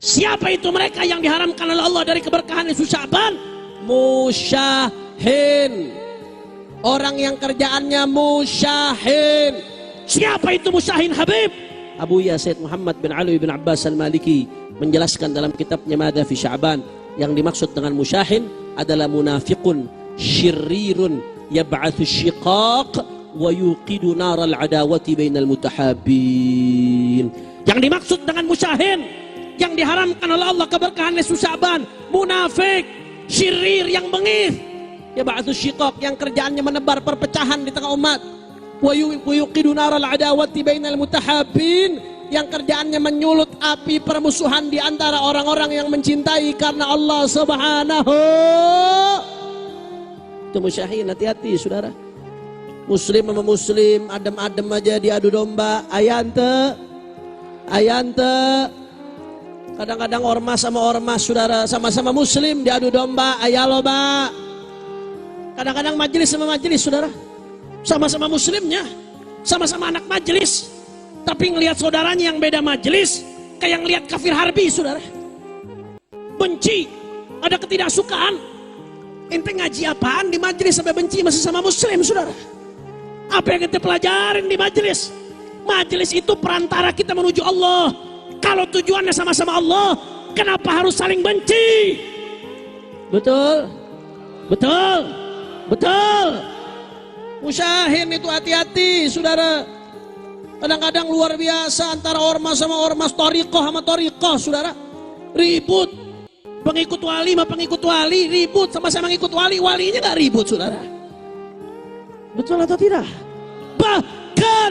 Siapa itu mereka yang diharamkan oleh Allah dari keberkahan nisfu Sya'ban? Musyahin. Orang yang kerjaannya musyahin. Siapa itu musyahin, Habib? Abu Ya Sayyid Muhammad bin Ali bin Abbas Al-Maliki menjelaskan dalam kitabnya Mada fi Sya'ban, yang dimaksud dengan musyahin adalah munafiqun syirrirun yab'athu syiqaq wa yuqidu naral adawati bainal mutahabbin. Yang dimaksud dengan musyahin yang diharamkan oleh Allah keberkahan nisfu Sya'ban, munafik syirir yang bengis, yab'athu syiqaq, yang kerjaannya menebar perpecahan di tengah umat, wa yuqidu naral adawati bainal mutahabbin, yang kerjaannya menyulut api permusuhan di antara orang-orang yang mencintai karena Allah Subhanahu. Itu musyahin, hati-hati saudara. Muslim sama muslim adem-adem aja diadu domba, ayante. Kadang-kadang ormas sama ormas saudara, sama-sama muslim diadu domba, ayaloba. Kadang-kadang majelis sama majelis saudara, sama-sama muslimnya, sama-sama anak majelis, tapi ngelihat saudaranya yang beda majelis kayak ngelihat kafir harbi saudara. Benci, ada ketidaksukaan. Ente ngaji apaan di majelis sampai benci masih sama muslim saudara? Apa yang kita pelajarin di majelis? Majelis itu perantara kita menuju Allah. Kalau tujuannya sama-sama Allah, kenapa harus saling benci? Betul? Betul? Betul? Musyahin itu hati-hati saudara. Kadang-kadang luar biasa antara ormas sama ormas, thariqah sama thariqah saudara. Ribut. Pengikut wali sama pengikut wali ribut, sama-sama ngikut wali, walinya gak ribut saudara. Betul atau tidak? Bahkan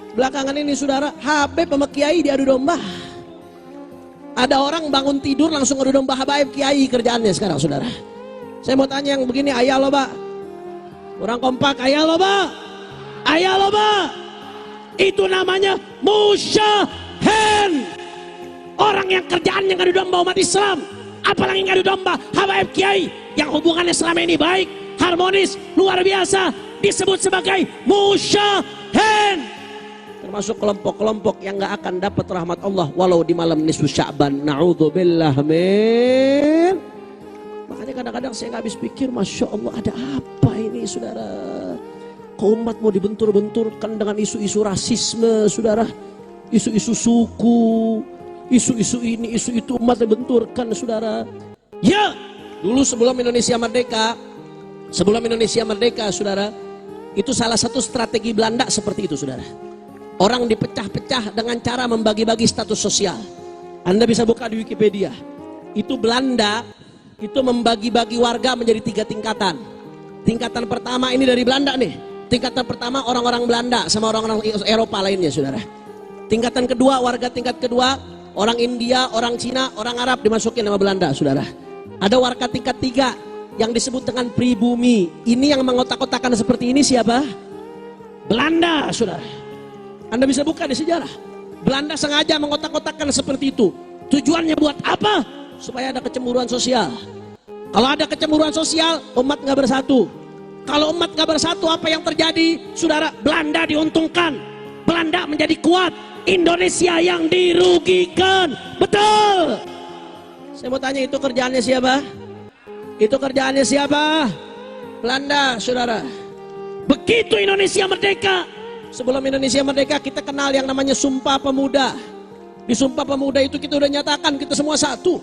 belakangan ini saudara, Habib sama Kiai diadu domba. Ada orang bangun tidur langsung adu domba Habib Kiai kerjaannya sekarang saudara. Saya mau tanya yang begini, ayah lo Pak. Kurang kompak, ayah lo Pak. Ayah lo Pak. Itu namanya musyahin. Orang yang kerjaannya ngadu domba umat Islam, apalagi ngadu domba Habib Kiai yang hubungannya selama ini baik, harmonis, luar biasa, disebut sebagai musyahin. Termasuk kelompok-kelompok yang gak akan dapat rahmat Allah walau di malam nisfu Sya'ban. Na'udzubillah min. Makanya kadang-kadang saya gak habis pikir, Masya Allah, ada apa ini saudara? Kok umat mau dibentur-benturkan dengan isu-isu rasisme saudara, isu-isu suku, isu-isu ini, isu itu, umat dibenturkan saudara. Ya, dulu sebelum Indonesia merdeka saudara, itu salah satu strategi Belanda seperti itu saudara. Orang dipecah-pecah dengan cara membagi-bagi status sosial. Anda bisa buka di Wikipedia. Itu Belanda itu membagi-bagi warga menjadi 3 tingkatan. Tingkatan pertama ini dari Belanda nih. Tingkatan pertama orang-orang Belanda sama orang-orang Eropa lainnya saudara. Tingkatan kedua, warga tingkat kedua, orang India, orang Cina, orang Arab dimasukin sama Belanda saudara. Ada warga tingkat 3 yang disebut dengan pribumi. Ini yang mengotak-kotakan seperti ini siapa? Belanda saudara. Anda bisa buka di sejarah. Belanda sengaja mengotak-kotakkan seperti itu. Tujuannya buat apa? Supaya ada kecemburuan sosial. Kalau ada kecemburuan sosial, umat gak bersatu. Kalau umat gak bersatu, apa yang terjadi? Saudara, Belanda diuntungkan. Belanda menjadi kuat. Indonesia yang dirugikan. Betul. Saya mau tanya, itu kerjaannya siapa? Itu kerjaannya siapa? Belanda, saudara. Begitu Indonesia merdeka. Sebelum Indonesia merdeka, kita kenal yang namanya Sumpah Pemuda. Di Sumpah Pemuda itu kita udah nyatakan kita semua satu.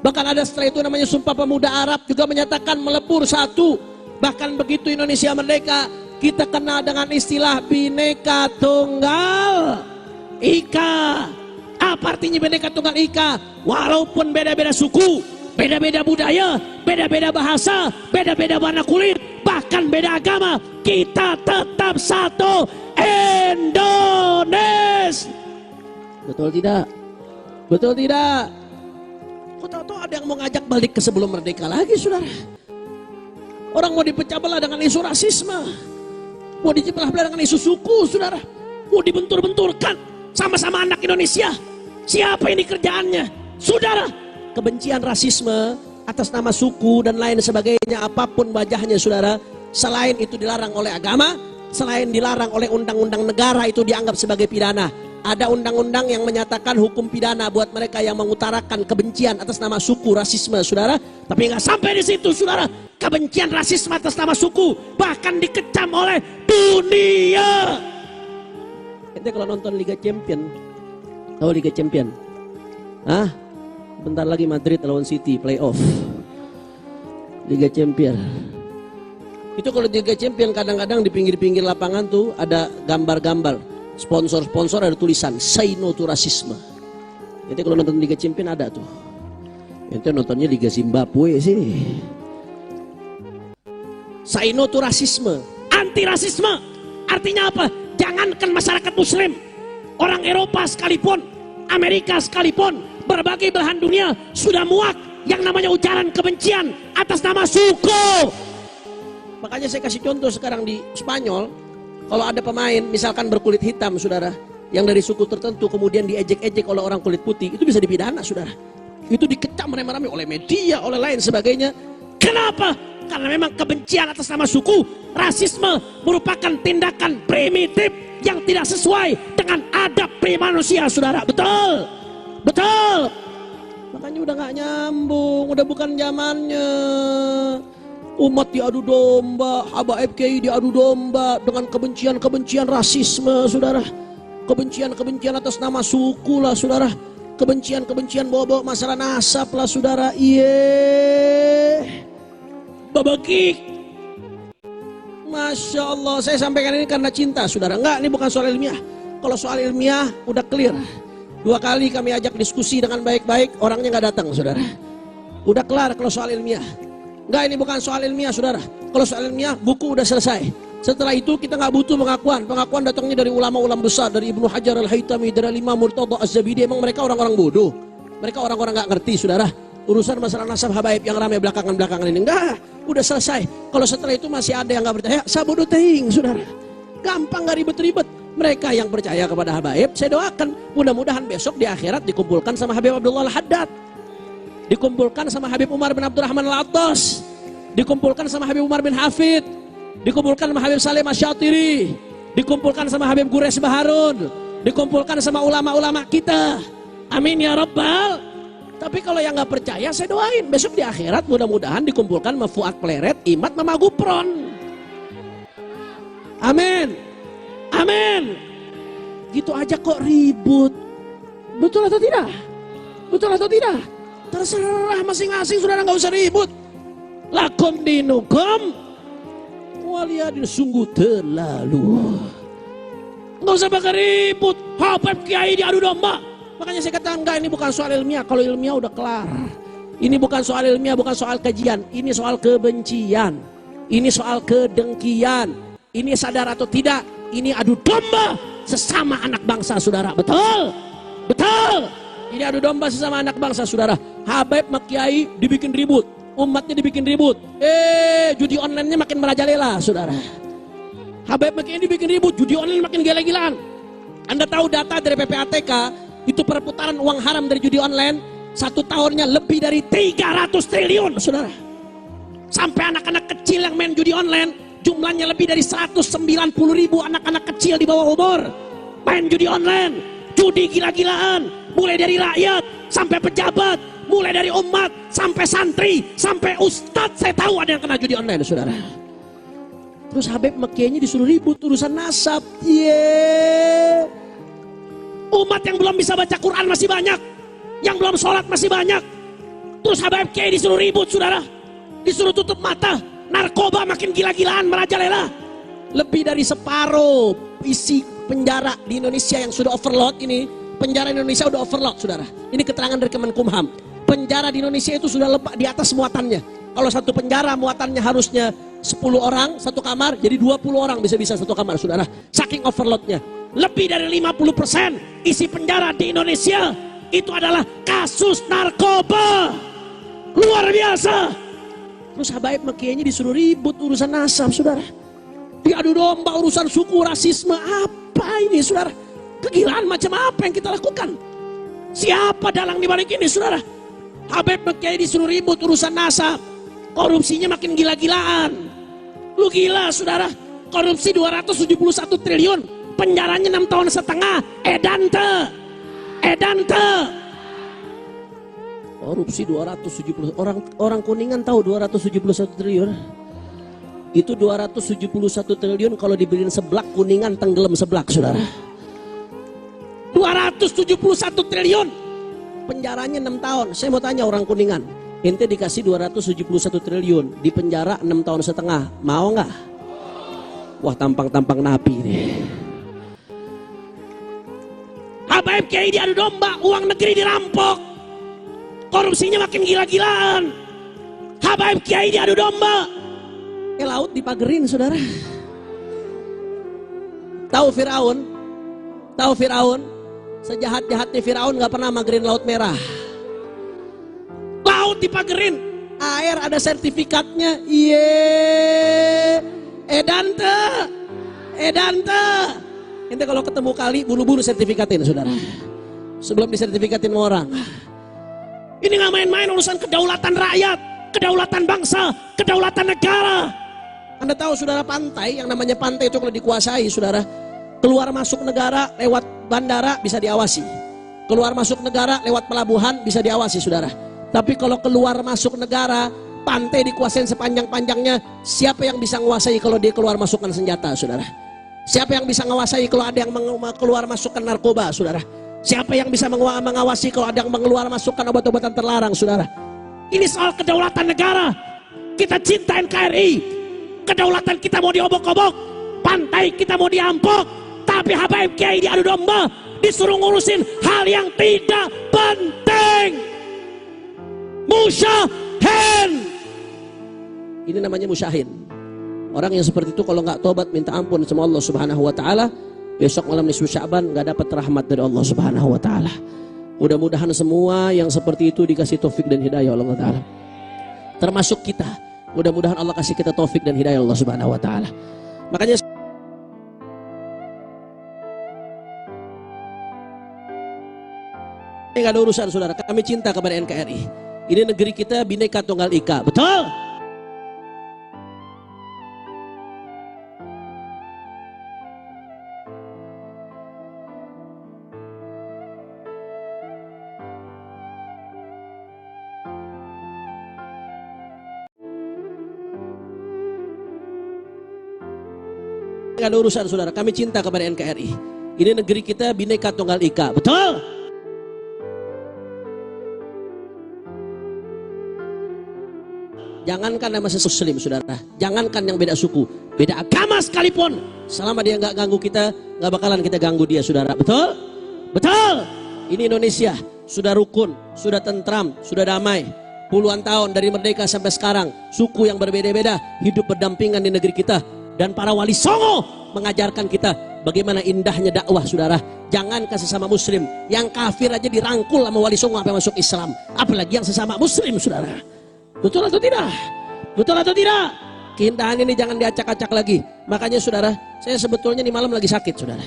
Bahkan ada setelah itu namanya Sumpah Pemuda Arab, juga menyatakan melebur satu. Bahkan begitu Indonesia merdeka, kita kenal dengan istilah Bhinneka Tunggal Ika. Apa artinya Bhinneka Tunggal Ika? Walaupun beda-beda suku, beda-beda budaya, beda-beda bahasa, beda-beda warna kulit, bahkan beda agama, kita tetap satu Indonesia. Betul tidak? Betul tidak? Kok tahu-tahu ada yang mau ngajak balik ke sebelum merdeka lagi saudara? Orang mau dipecah belah dengan isu rasisme, mau dipecah belah dengan isu suku saudara, mau dibentur-benturkan, sama-sama anak Indonesia. Siapa ini kerjaannya? Saudara, kebencian rasisme atas nama suku dan lain sebagainya, apapun wajahnya saudara, selain itu dilarang oleh agama, selain dilarang oleh undang-undang negara, itu dianggap sebagai pidana. ada undang-undang yang menyatakan hukum pidana buat mereka yang mengutarakan kebencian atas nama suku, rasisme, saudara. Tapi nggak sampai di situ, saudara. Kebencian rasisme atas nama suku bahkan dikecam oleh dunia. Ente kalau nonton Liga Champion, tahu Liga Champion? Hah? Bentar lagi Madrid lawan City playoff. Liga Champion. Itu kalau di Liga Champion kadang-kadang di pinggir-pinggir lapangan tuh ada gambar-gambar. Sponsor-sponsor ada tulisan say no to rasisme. Ente kalau nonton Liga Champion ada tuh. Ente nontonnya Liga Zimbabwe sih. Say no to rasisme, anti rasisme. Artinya apa? Jangankan masyarakat muslim, orang Eropa sekalipun, Amerika sekalipun, berbagai belahan dunia sudah muak yang namanya ujaran kebencian atas nama suku. Makanya saya kasih contoh sekarang di Spanyol. Kalau ada pemain misalkan berkulit hitam, saudara, yang dari suku tertentu kemudian diejek-ejek oleh orang kulit putih, itu bisa dipidana, saudara. Itu dikecam rame-rame oleh media, oleh lain sebagainya. Kenapa? Karena memang kebencian atas nama suku, rasisme merupakan tindakan primitif yang tidak sesuai dengan adab manusia, saudara. Betul, betul. Makanya udah gak nyambung, udah bukan zamannya. Umat diadu domba, habaib kiai diadu domba dengan kebencian-kebencian rasisme, saudara. Kebencian-kebencian atas nama suku lah, saudara. Kebencian-kebencian bawa-bawa masalah nasab lah, saudara. Babakik. Masya Allah, saya sampaikan ini karena cinta, saudara. Enggak, ini bukan soal ilmiah. Kalau soal ilmiah udah clear. 2 kali kami ajak diskusi dengan baik-baik, orangnya nggak datang, saudara. Udah kelar kalau soal ilmiah. Enggak, ini bukan soal ilmiah, saudara. Kalau soal ilmiah, buku udah selesai. Setelah itu kita nggak butuh pengakuan. Pengakuan datangnya dari ulama-ulama besar, dari Ibnu Hajar Al-Haytami, dari Imam Murtada Az-Zabidi. Emang mereka orang-orang bodoh? Mereka orang-orang nggak ngerti, saudara. Urusan masalah nasab habaib yang ramai belakangan-belakangan ini, enggak, udah selesai. Kalau setelah itu masih ada yang nggak percaya, sabodo teing, saudara. Gampang, nggak ribet-ribet. Mereka yang percaya kepada habaib, saya doakan mudah-mudahan besok di akhirat dikumpulkan sama Habib Abdullah Al-Haddad, dikumpulkan sama Habib Umar bin Abdurrahman Al-Attas, dikumpulkan sama Habib Umar bin Hafid, dikumpulkan sama Habib Salim Asy-Syatiri, dikumpulkan sama Habib Gures Baharun, dikumpulkan sama ulama-ulama kita. Amin ya Rabbal. Tapi kalau yang nggak percaya, saya doain besok di akhirat mudah-mudahan dikumpulkan sama Fuad Pleret, Imat, Mama Gupron. Amin, amin. Gitu aja kok ribut. Betul atau tidak? Betul atau tidak? Terserah masing-masing, saudara, nggak usah ribut. Lakum dinukum waliyadin, sungguh terlalu. Nggak usah pakai ribut. Habib kiai diadu domba. Makanya saya katakan enggak, ini bukan soal ilmiah. Kalau ilmiah udah kelar. Ini bukan soal ilmiah, bukan soal kajian. Ini soal kebencian. Ini soal kedengkian. Ini sadar atau tidak, ini adu domba sesama anak bangsa, saudara. Betul? Betul. Ini adu domba sesama anak bangsa, saudara. Habib Kiai dibikin ribut, umatnya dibikin ribut. Judi online-nya makin merajalela, saudara. Habib Kiai dibikin ribut, judi online makin gila-gilaan. Anda tahu data dari PPATK, itu perputaran uang haram dari judi online 1 tahunnya lebih dari 300 triliun, saudara. Sampai anak-anak kecil yang main judi online, jumlahnya lebih dari 190.000 anak-anak kecil di bawah umur main judi online. Judi gila-gilaan, mulai dari rakyat sampai pejabat, mulai dari umat sampai santri sampai ustadz. Saya tahu ada yang kena judi online, saudara. Terus Habib Kiainya disuruh ribut urusan nasab. Umat yang belum bisa baca Quran masih banyak, yang belum sholat masih banyak. Terus Habib Kiai disuruh ribut, saudara. Disuruh tutup mata. Narkoba makin gila-gilaan merajalela. Lebih dari separuh isi penjara di Indonesia yang sudah overload ini. Penjara Indonesia sudah overload, saudara. Ini keterangan dari Kemenkumham. Penjara di Indonesia itu sudah lebih di atas muatannya. Kalau satu penjara muatannya harusnya 10 orang satu kamar, jadi 20 orang bisa-bisa satu kamar, saudara. Saking overloadnya. Lebih dari 50% isi penjara di Indonesia itu adalah kasus narkoba. Luar biasa. Terus Habaib Kiainya disuruh ribut urusan nasab, saudara. Diadu domba urusan suku, rasisme. Apa ini, saudara? Kegilaan macam apa yang kita lakukan? Siapa dalang di balik ini, saudara? Habaib Kiai disuruh ribut urusan nasab. Korupsinya makin gila-gilaan. Lu gila, saudara. Korupsi 271 triliun. penjaranya 6 tahun setengah. Edante. Korupsi 270 orang Kuningan tahu 271 triliun. Itu 271 triliun kalau dibeliin seblak Kuningan tenggelam seblak, saudara. 271 triliun. Penjaranya 6 tahun. Saya mau tanya orang Kuningan, ente dikasih 271 triliun, di penjara 6 tahun setengah, mau nggak? Wah, tampang-tampang napi ini. Habaib Kiai diadu domba, uang negeri dirampok, korupsinya makin gila-gilaan. Habaib Kiai diadu domba, laut dipagerin, saudara. Tahu Firaun? Sejahat-jahatnya Firaun gak pernah magerin laut merah. Laut dipagerin, air ada sertifikatnya. Edante. Ente kalau ketemu kali buru-buru sertifikatin, saudara, sebelum disertifikatin sama orang. Ini gak main-main urusan kedaulatan rakyat, kedaulatan bangsa, kedaulatan negara. Anda tahu, saudara, pantai, yang namanya pantai itu kalau dikuasai, saudara, keluar masuk negara lewat bandara bisa diawasi, keluar masuk negara lewat pelabuhan bisa diawasi, saudara. Tapi kalau keluar masuk negara, pantai dikuasain sepanjang-panjangnya, siapa yang bisa menguasai kalau dia keluar masukkan senjata, saudara? Siapa yang bisa menguasai kalau ada yang keluar masukkan narkoba, saudara? Siapa yang bisa mengawasi kalau ada yang mengeluar masukkan obat-obatan terlarang, saudara? Ini soal kedaulatan negara. Kita cinta NKRI, kedaulatan kita mau diobok-obok, pantai kita mau diampok, tapi Habaib Kiai diadu domba, disuruh ngurusin hal yang tidak penting. Musyahin. Ini namanya musyahin. Orang yang seperti itu kalau nggak tobat minta ampun sama Allah Subhanahu wa taala, besok malam nisfu Sya'ban nggak dapat rahmat dari Allah Subhanahu wa taala. Mudah-mudahan semua yang seperti itu dikasih taufik dan hidayah Allah taala. Termasuk kita. Mudah-mudahan Allah kasih kita taufik dan hidayah Allah Subhanahu wa taala. Makanya nggak ada urusan, saudara. Kami cinta kepada NKRI. Ini negeri kita Bhinneka Tunggal Ika. Betul? Nggak ada urusan, saudara. Kami cinta kepada NKRI. Ini negeri kita Bhinneka Tunggal Ika. Betul? Jangankan nama muslim, saudara. Jangankan yang beda suku, beda agama sekalipun, selama dia nggak ganggu kita, nggak bakalan kita ganggu dia, saudara. Betul? Betul. Ini Indonesia sudah rukun, sudah tentram, sudah damai. Puluhan tahun dari merdeka sampai sekarang, suku yang berbeda-beda hidup berdampingan di negeri kita. Dan para wali songo mengajarkan kita bagaimana indahnya dakwah, saudara. Jangankan sesama muslim, yang kafir aja dirangkul sama wali songo sampai masuk Islam, apalagi yang sesama muslim, saudara. Betul atau tidak? Betul atau tidak? Keindahan ini jangan diacak-acak lagi. Makanya, saudara, saya sebetulnya di malam lagi sakit, saudara.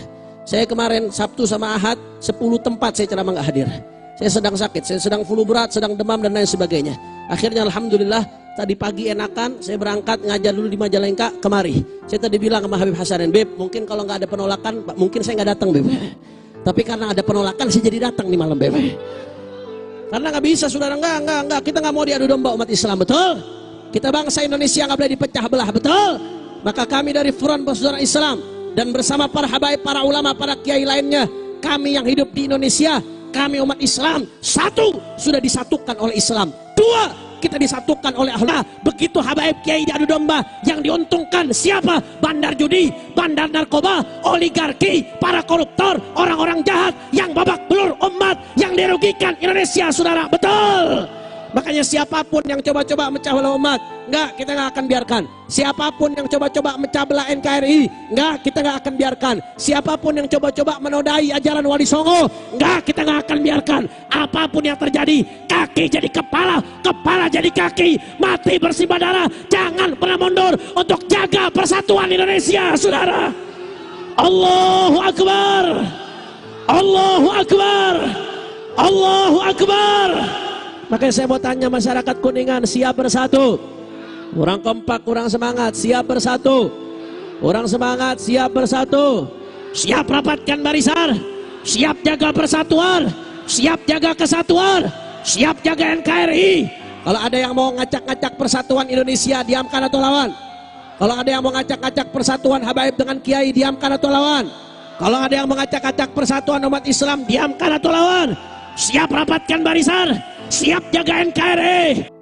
Saya kemarin Sabtu sama Ahad 10 tempat saya ceramah nggak hadir. Saya sedang sakit, saya sedang flu berat, sedang demam dan lain sebagainya. Akhirnya alhamdulillah tadi pagi enakan, saya berangkat ngajar dulu di Majalengka kemari. Saya tadi bilang sama Habib Hasanin, Beb, mungkin kalau nggak ada penolakan, mungkin saya nggak datang, Beb. Tapi karena ada penolakan, saya jadi datang di malam, Beb. Karena nggak bisa, saudara, nggak, kita nggak mau diadu domba umat Islam, betul? Kita bangsa Indonesia nggak boleh dipecah belah, betul? Maka kami dari Front Persaudaraan Islam dan bersama para habaib, para ulama, para kiai lainnya, kami yang hidup di Indonesia, kami umat Islam, satu, sudah disatukan oleh Islam. Dua, kita disatukan oleh Allah. Begitu habaib kiai diadu domba, yang diuntungkan siapa? Bandar judi, bandar narkoba, oligarki, para koruptor, orang-orang jahat yang babak belur umat, yang dirugikan Indonesia, saudara. Betul? Makanya siapapun yang coba-coba mecah belah umat, enggak, kita nggak akan biarkan. Siapapun yang coba-coba mecah belah NKRI, enggak, kita nggak akan biarkan. Siapapun yang coba-coba menodai ajaran Wali Songo, enggak, kita nggak akan biarkan. Apapun yang terjadi, kaki jadi kepala, kepala jadi kaki, mati bersimbah darah, jangan pernah mundur untuk jaga persatuan Indonesia, saudara. Allahu Akbar, Allahu Akbar, Allahu Akbar. Makanya saya mau tanya masyarakat Kuningan, siap bersatu? Kurang kompak, kurang semangat, siap bersatu? Kurang semangat, siap bersatu? siap rapatkan barisan, siap jaga persatuan, siap jaga kesatuan, siap jaga NKRI. Kalau ada yang mau ngacak-ngacak persatuan Indonesia, diamkan atau lawan? Kalau ada yang mau ngacak-ngacak persatuan Habaib dengan Kiai, diamkan atau lawan? Kalau ada yang mengacak-acak persatuan umat Islam, diamkan atau lawan? Siap rapatkan barisan, siap jaga NKRI.